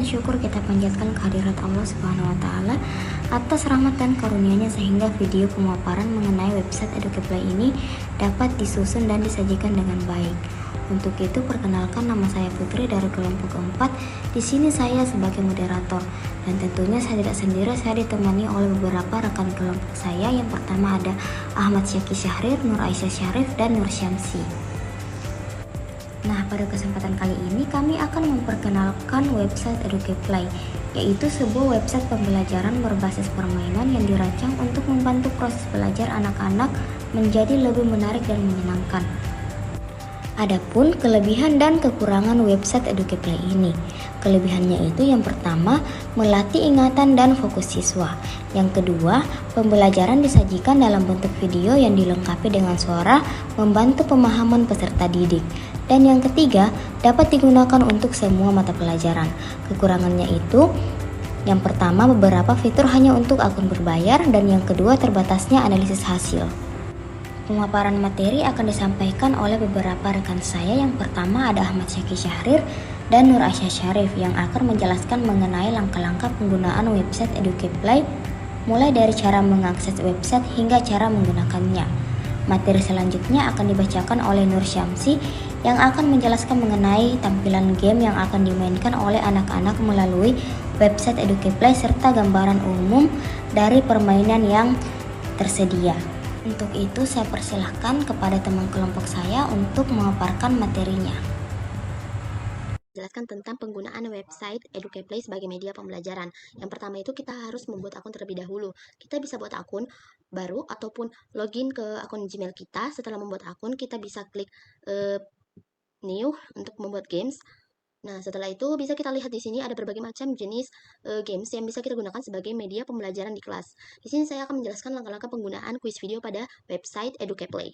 syukur kita panjatkan kehadirat Allah Subhanahu wa taala atas rahmat dan karunia-Nya sehingga video pemaparan mengenai website Educaplay ini dapat disusun dan disajikan dengan baik. Untuk itu perkenalkan, nama saya Putri dari kelompok 4. Di sini saya sebagai moderator dan tentunya saya tidak sendiri, saya ditemani oleh beberapa rekan kelompok saya. Yang pertama ada Ahmad Syaki Syahrir, Nur Aisyah Syarif, dan Nur Syamsi. Nah, pada kesempatan kali ini kami akan memperkenalkan website Educaplay, yaitu sebuah website pembelajaran berbasis permainan yang dirancang untuk membantu proses belajar anak-anak menjadi lebih menarik dan menyenangkan. Adapun kelebihan dan kekurangan website Educaplay ini. Kelebihannya itu yang pertama, melatih ingatan dan fokus siswa. Yang kedua, pembelajaran disajikan dalam bentuk video yang dilengkapi dengan suara, membantu pemahaman peserta didik. Dan yang ketiga, dapat digunakan untuk semua mata pelajaran. Kekurangannya itu, yang pertama, beberapa fitur hanya untuk akun berbayar, dan yang kedua, terbatasnya analisis hasil. Pemaparan materi akan disampaikan oleh beberapa rekan saya. Yang pertama ada Ahmad Syaki Syahrir dan Nur Aisyah Syarif yang akan menjelaskan mengenai langkah-langkah penggunaan website Educaplay, mulai dari cara mengakses website hingga cara menggunakannya. Materi selanjutnya akan dibacakan oleh Nur Syamsi yang akan menjelaskan mengenai tampilan game yang akan dimainkan oleh anak-anak melalui website Educaplay serta gambaran umum dari permainan yang tersedia. Untuk itu saya persilahkan kepada teman kelompok saya untuk memaparkan materinya. Jelaskan tentang penggunaan website Educaplay sebagai media pembelajaran. Yang pertama itu kita harus membuat akun terlebih dahulu. Kita bisa buat akun baru ataupun login ke akun Gmail kita. Setelah membuat akun, kita bisa klik new untuk membuat games. Nah, setelah itu bisa kita lihat di sini ada berbagai macam jenis games yang bisa kita gunakan sebagai media pembelajaran di kelas. Di sini saya akan menjelaskan langkah-langkah penggunaan quiz video pada website Educaplay.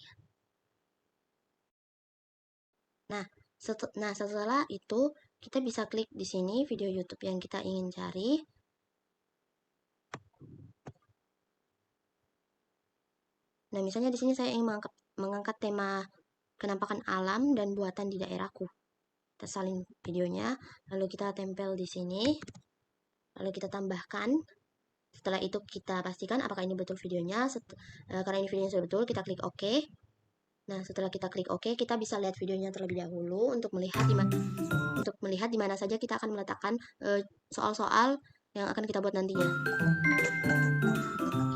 Nah, setelah itu kita bisa klik di sini video YouTube yang kita ingin cari. Nah, misalnya di sini saya ingin mengangkat tema kenampakan alam dan buatan di daerahku. Kita salin videonya, lalu kita tempel di sini, lalu kita tambahkan. Setelah itu kita pastikan apakah ini betul videonya. Karena ini videonya sudah betul, kita klik OK. Nah, setelah kita klik OK, kita bisa lihat videonya terlebih dahulu untuk melihat di mana saja kita akan meletakkan soal-soal yang akan kita buat nantinya.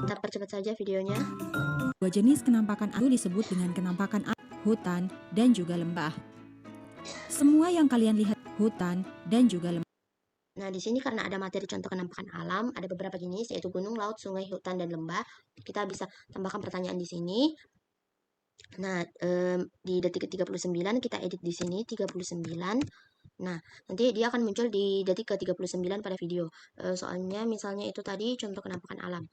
Kita percepat saja videonya. Dua jenis kenampakan alam disebut dengan kenampakan alam, hutan, dan juga lembah. Semua yang kalian lihat hutan dan juga lembah. Nah, di sini karena ada materi contoh kenampakan alam, ada beberapa jenis yaitu gunung, laut, sungai, hutan, dan lembah. Kita bisa tambahkan pertanyaan di sini. Nah, di detik ke-39 kita edit di sini 39. Nah, nanti dia akan muncul di detik ke-39 pada video. Soalnya misalnya itu tadi contoh kenampakan alam.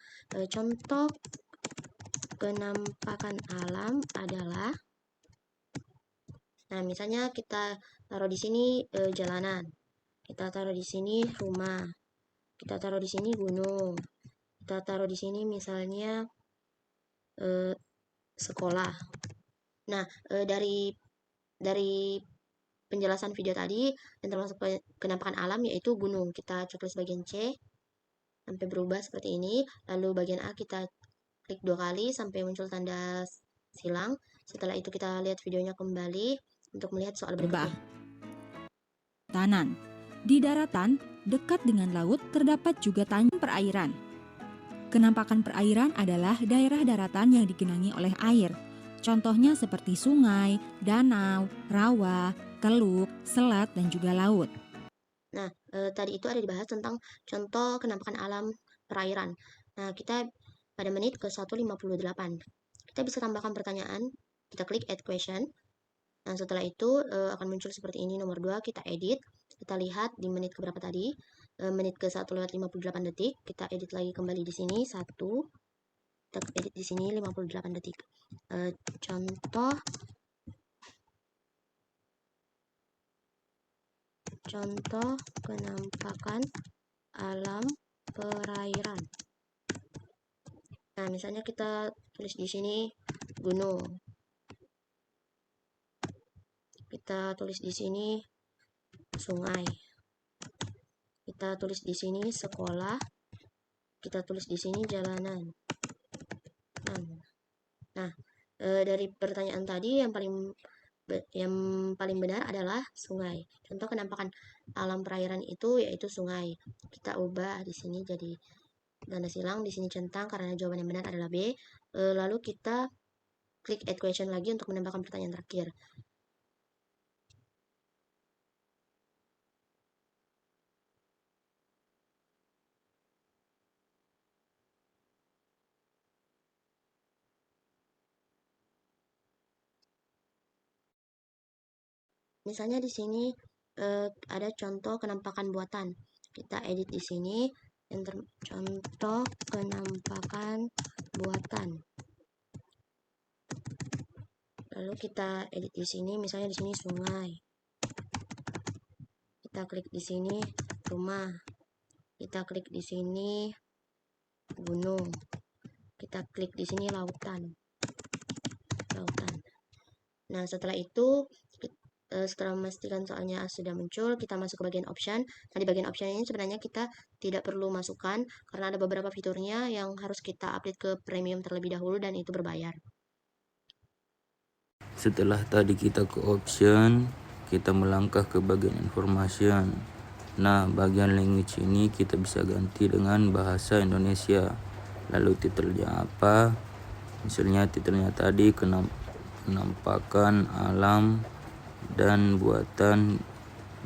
Contoh kenampakan alam adalah, nah misalnya kita taruh di sini jalanan, kita taruh di sini rumah, kita taruh di sini gunung, kita taruh di sini misalnya sekolah. Nah, dari penjelasan video tadi yang termasuk kenampakan alam yaitu gunung, kita copot bagian C sampai berubah seperti ini, lalu bagian A kita klik 2 kali sampai muncul tanda silang. Setelah itu kita lihat videonya kembali untuk melihat soal berikutnya. Tanan. Di daratan, dekat dengan laut, terdapat juga tanjung perairan. Kenampakan perairan adalah daerah daratan yang digenangi oleh air. Contohnya seperti sungai, danau, rawa, teluk, selat, dan juga laut. Nah, tadi itu ada dibahas tentang contoh kenampakan alam perairan. Nah, kita pada menit ke-158. Kita bisa tambahkan pertanyaan, kita klik add question. Nah, setelah itu akan muncul seperti ini nomor 2, kita edit. Kita lihat di menit keberapa tadi, menit ke-1:58 detik. Kita edit lagi kembali di sini 1. Kita edit di sini 58 detik. Contoh kenampakan alam perairan. Nah, misalnya kita tulis di sini gunung. Kita tulis di sini sungai. kita tulis di sini sekolah, kita tulis di sini jalanan. Nah, dari pertanyaan tadi yang paling benar adalah sungai. Contoh penampakan alam perairan itu yaitu sungai. Kita ubah di sini jadi tanda silang, di sini centang karena jawaban yang benar adalah B. Lalu kita klik add question lagi untuk menambahkan pertanyaan terakhir. Misalnya di sini ada contoh penampakan buatan. Kita edit di sini, contoh penampakan buatan. Lalu kita edit di sini, misalnya di sini sungai. Kita klik di sini rumah. Kita klik di sini gunung. Kita klik di sini lautan. Nah, setelah itu setelah memastikan soalnya sudah muncul, kita masuk ke bagian option. Nah, di bagian option ini sebenarnya kita tidak perlu masukkan karena ada beberapa fiturnya yang harus kita update ke premium terlebih dahulu dan itu berbayar. Setelah tadi kita ke option, kita melangkah ke bagian information. Nah, bagian language ini kita bisa ganti dengan bahasa Indonesia. Lalu titelnya apa? Misalnya titelnya tadi penampakan alam dan buatan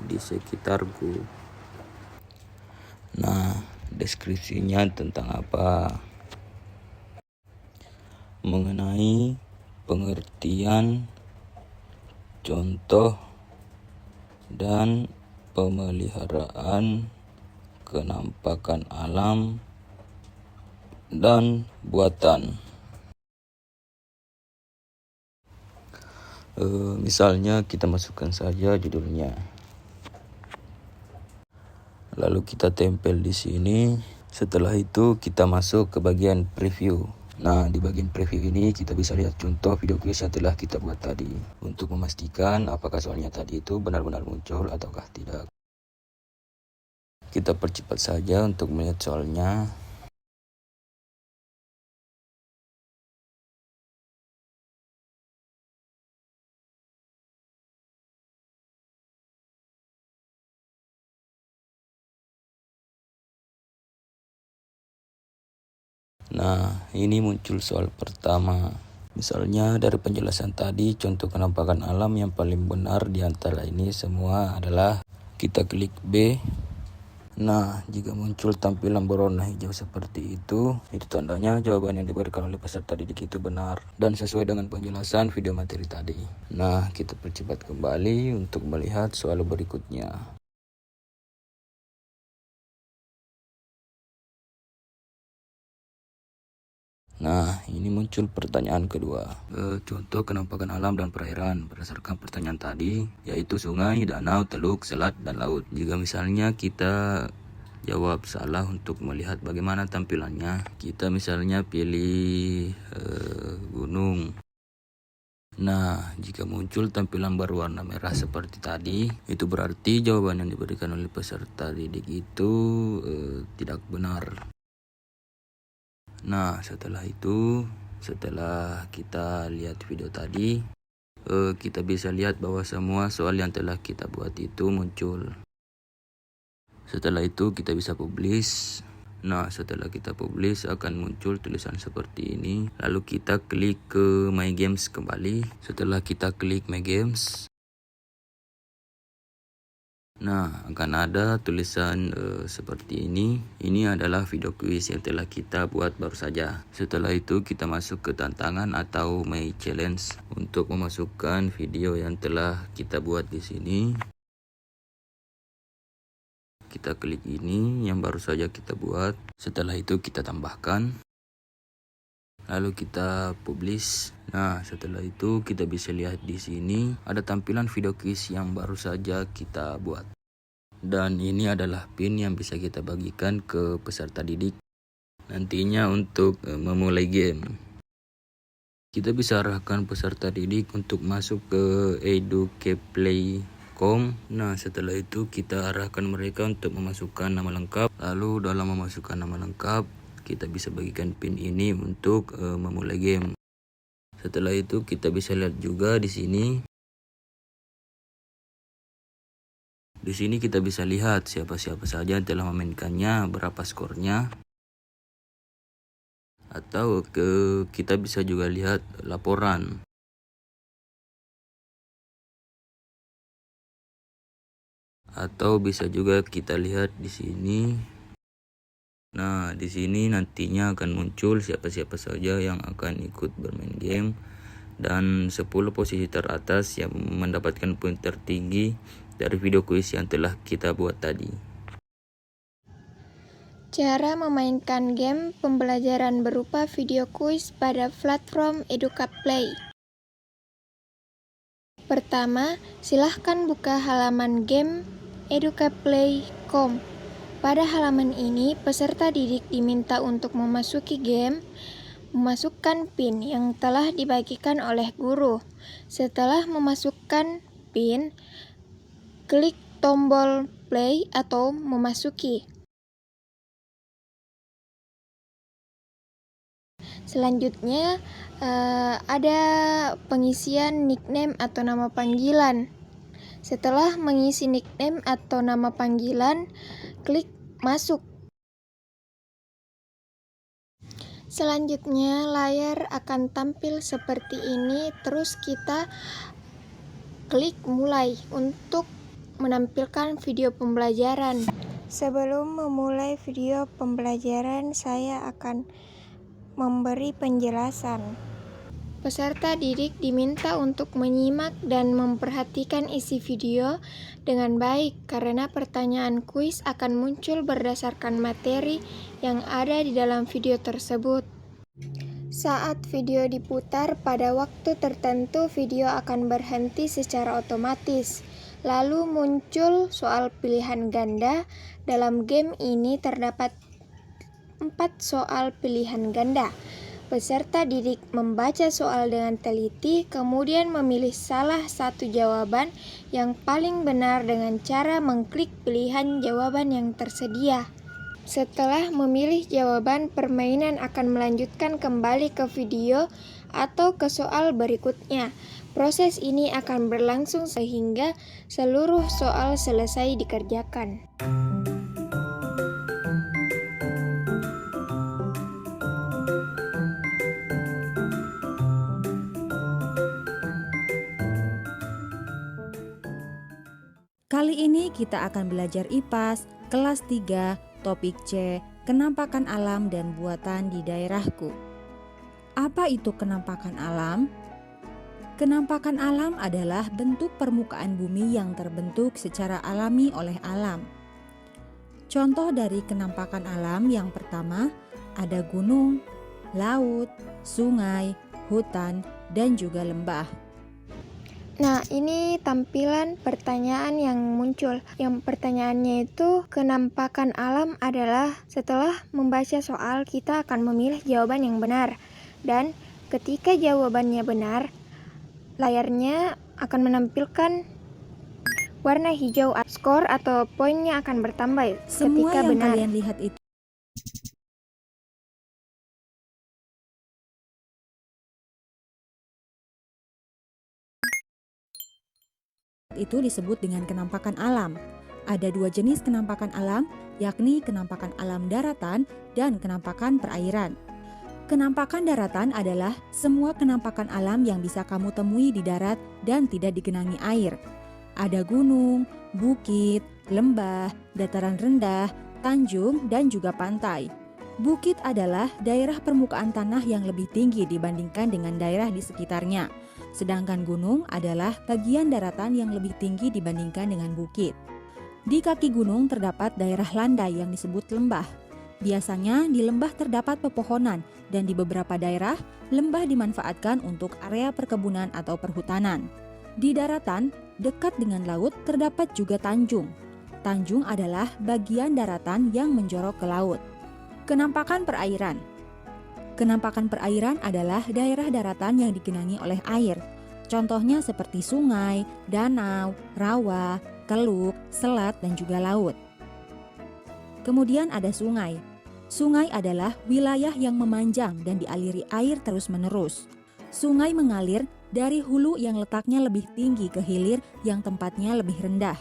di sekitarku. Nah, deskripsinya tentang apa? Mengenai pengertian, contoh, dan pemeliharaan kenampakan alam dan buatan. Misalnya kita masukkan saja judulnya. Lalu kita tempel di sini. Setelah itu kita masuk ke bagian preview. Nah, di bagian preview ini kita bisa lihat contoh video quiz yang telah kita buat tadi untuk memastikan apakah soalnya tadi itu benar-benar muncul ataukah tidak. Kita percepat saja untuk melihat soalnya. Nah, ini muncul soal pertama. Misalnya dari penjelasan tadi, contoh penampakan alam yang paling benar di antara ini semua adalah kita klik B. Nah, jika muncul tampilan berwarna hijau seperti itu tandanya jawaban yang diberikan oleh peserta didik itu benar dan sesuai dengan penjelasan video materi tadi. Nah, kita percepat kembali untuk melihat soal berikutnya. Nah, ini muncul pertanyaan kedua. Contoh penampakan alam dan perairan berdasarkan pertanyaan tadi, yaitu sungai, danau, teluk, selat, dan laut. Jika misalnya kita jawab salah untuk melihat bagaimana tampilannya, kita misalnya pilih gunung. Nah, jika muncul tampilan berwarna merah seperti tadi, itu berarti jawaban yang diberikan oleh peserta didik itu tidak benar. Nah, setelah kita lihat video tadi, kita bisa lihat bahwa semua soal yang telah kita buat itu muncul. Setelah itu kita bisa publish. Nah, setelah kita publish akan muncul tulisan seperti ini. Lalu kita klik ke My Games kembali. Setelah kita klik My Games, nah, akan ada tulisan seperti ini. Ini adalah video quiz yang telah kita buat baru saja. Setelah itu kita masuk ke tantangan atau My Challenge untuk memasukkan video yang telah kita buat di sini. Kita klik ini yang baru saja kita buat. Setelah itu kita tambahkan. Lalu kita publish. Nah, setelah itu kita bisa lihat di sini ada tampilan video quiz yang baru saja kita buat. Dan ini adalah pin yang bisa kita bagikan ke peserta didik nantinya untuk memulai game. Kita bisa arahkan peserta didik untuk masuk ke Educaplay .com. Nah, setelah itu kita arahkan mereka untuk memasukkan nama lengkap. Lalu dalam memasukkan nama lengkap, kita bisa bagikan pin ini untuk memulai game. Setelah itu kita bisa lihat juga di sini. Di sini kita bisa lihat siapa-siapa saja yang telah memainkannya, berapa skornya. Atau kita bisa juga lihat laporan. Atau bisa juga kita lihat di sini. Nah, di sini nantinya akan muncul siapa-siapa saja yang akan ikut bermain game dan 10 posisi teratas yang mendapatkan poin tertinggi dari video kuis yang telah kita buat tadi. Cara memainkan game pembelajaran berupa video kuis pada platform EducaPlay. Pertama, silahkan buka halaman game educaplay.com. Pada halaman ini, peserta didik diminta untuk memasuki game, memasukkan PIN yang telah dibagikan oleh guru. Setelah memasukkan PIN, klik tombol play atau memasuki. Selanjutnya, ada pengisian nickname atau nama panggilan. Setelah mengisi nickname atau nama panggilan, klik masuk. Selanjutnya, layar akan tampil seperti ini, terus kita klik mulai untuk menampilkan video pembelajaran. Sebelum memulai video pembelajaran, saya akan memberi penjelasan. Peserta didik diminta untuk menyimak dan memperhatikan isi video dengan baik karena pertanyaan kuis akan muncul berdasarkan materi yang ada di dalam video tersebut. Saat video diputar pada waktu tertentu, video akan berhenti secara otomatis. Lalu muncul soal pilihan ganda. Dalam game ini terdapat 4 soal pilihan ganda. Peserta didik membaca soal dengan teliti, kemudian memilih salah satu jawaban yang paling benar dengan cara mengklik pilihan jawaban yang tersedia. Setelah memilih jawaban, permainan akan melanjutkan kembali ke video atau ke soal berikutnya. Proses ini akan berlangsung sehingga seluruh soal selesai dikerjakan. Kali ini kita akan belajar IPAS kelas 3, topik C, kenampakan alam dan buatan di daerahku. Apa itu kenampakan alam? Kenampakan alam adalah bentuk permukaan bumi yang terbentuk secara alami oleh alam. Contoh dari kenampakan alam yang pertama ada gunung, laut, sungai, hutan, dan juga lembah. Nah, ini tampilan pertanyaan yang muncul. Yang pertanyaannya itu, kenampakan alam adalah setelah membaca soal, kita akan memilih jawaban yang benar. Dan ketika jawabannya benar, layarnya akan menampilkan warna hijau. Skor atau poinnya akan bertambah Semua ketika yang benar. kalian lihat itu disebut dengan kenampakan alam. Ada 2 jenis kenampakan alam, yakni kenampakan alam daratan dan kenampakan perairan. Kenampakan daratan adalah semua kenampakan alam yang bisa kamu temui di darat dan tidak digenangi air. Ada gunung, bukit, lembah, dataran rendah, tanjung, dan juga pantai. Bukit adalah daerah permukaan tanah yang lebih tinggi dibandingkan dengan daerah di sekitarnya. Sedangkan gunung adalah bagian daratan yang lebih tinggi dibandingkan dengan bukit. Di kaki gunung terdapat daerah landai yang disebut lembah. Biasanya di lembah terdapat pepohonan dan di beberapa daerah lembah dimanfaatkan untuk area perkebunan atau perhutanan. Di daratan, dekat dengan laut terdapat juga tanjung. Tanjung adalah bagian daratan yang menjorok ke laut. Kenampakan perairan. Kenampakan perairan adalah daerah daratan yang digenangi oleh air. Contohnya seperti sungai, danau, rawa, teluk, selat, dan juga laut. Kemudian ada sungai. Sungai adalah wilayah yang memanjang dan dialiri air terus-menerus. Sungai mengalir dari hulu yang letaknya lebih tinggi ke hilir yang tempatnya lebih rendah.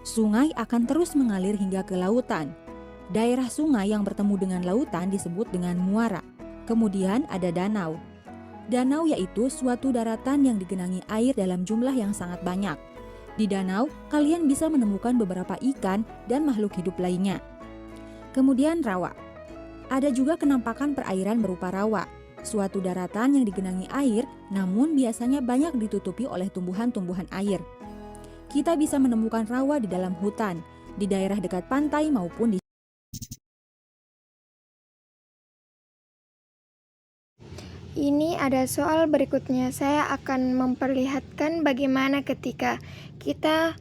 Sungai akan terus mengalir hingga ke lautan. Daerah sungai yang bertemu dengan lautan disebut dengan muara. Kemudian ada danau. Danau yaitu suatu daratan yang digenangi air dalam jumlah yang sangat banyak. Di danau, kalian bisa menemukan beberapa ikan dan makhluk hidup lainnya. Kemudian rawa. Ada juga kenampakan perairan berupa rawa, suatu daratan yang digenangi air namun biasanya banyak ditutupi oleh tumbuhan-tumbuhan air. Kita bisa menemukan rawa di dalam hutan, di daerah dekat pantai maupun di Ini ada soal berikutnya. Saya akan memperlihatkan bagaimana ketika kita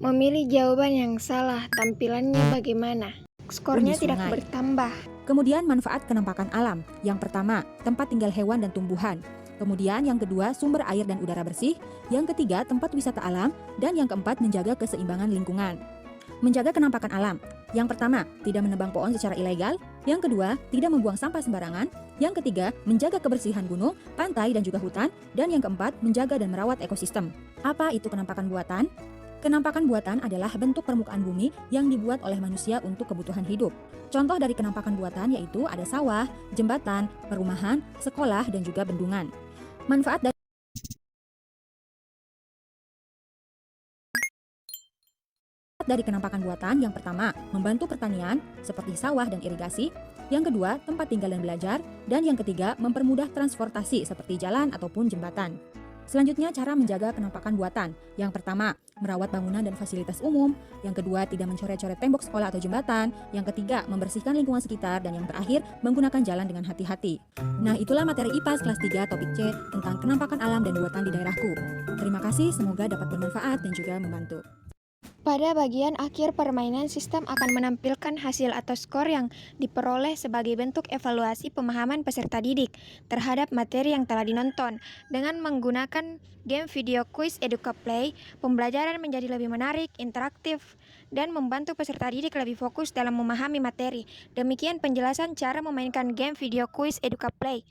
memilih jawaban yang salah, tampilannya bagaimana. Skornya Di tidak sungai. bertambah. Kemudian manfaat kenampakan alam. Yang pertama, tempat tinggal hewan dan tumbuhan. Kemudian yang kedua, sumber air dan udara bersih. Yang ketiga, tempat wisata alam. Dan yang keempat, menjaga keseimbangan lingkungan. Menjaga kenampakan alam. Yang pertama, tidak menebang pohon secara ilegal. Yang kedua, tidak membuang sampah sembarangan. Yang ketiga, menjaga kebersihan gunung, pantai, dan juga hutan. Dan yang keempat, menjaga dan merawat ekosistem. Apa itu kenampakan buatan? Kenampakan buatan adalah bentuk permukaan bumi yang dibuat oleh manusia untuk kebutuhan hidup. Contoh dari kenampakan buatan yaitu ada sawah, jembatan, perumahan, sekolah, dan juga bendungan. Manfaat dari kenampakan buatan yang pertama, membantu pertanian seperti sawah dan irigasi. Yang kedua, tempat tinggal dan belajar. Dan yang ketiga, mempermudah transportasi seperti jalan ataupun jembatan. Selanjutnya, cara menjaga kenampakan buatan. Yang pertama, merawat bangunan dan fasilitas umum. Yang kedua, tidak mencoret-coret tembok sekolah atau jembatan. Yang ketiga, membersihkan lingkungan sekitar. Dan yang terakhir, menggunakan jalan dengan hati-hati. Nah, itulah materi IPAS kelas 3 topik C tentang kenampakan alam dan buatan di daerahku. Terima kasih, semoga dapat bermanfaat dan juga membantu. Pada bagian akhir permainan, sistem akan menampilkan hasil atau skor yang diperoleh sebagai bentuk evaluasi pemahaman peserta didik terhadap materi yang telah dinonton. Dengan menggunakan game video quiz EducaPlay, pembelajaran menjadi lebih menarik, interaktif, dan membantu peserta didik lebih fokus dalam memahami materi. Demikian penjelasan cara memainkan game video quiz EducaPlay.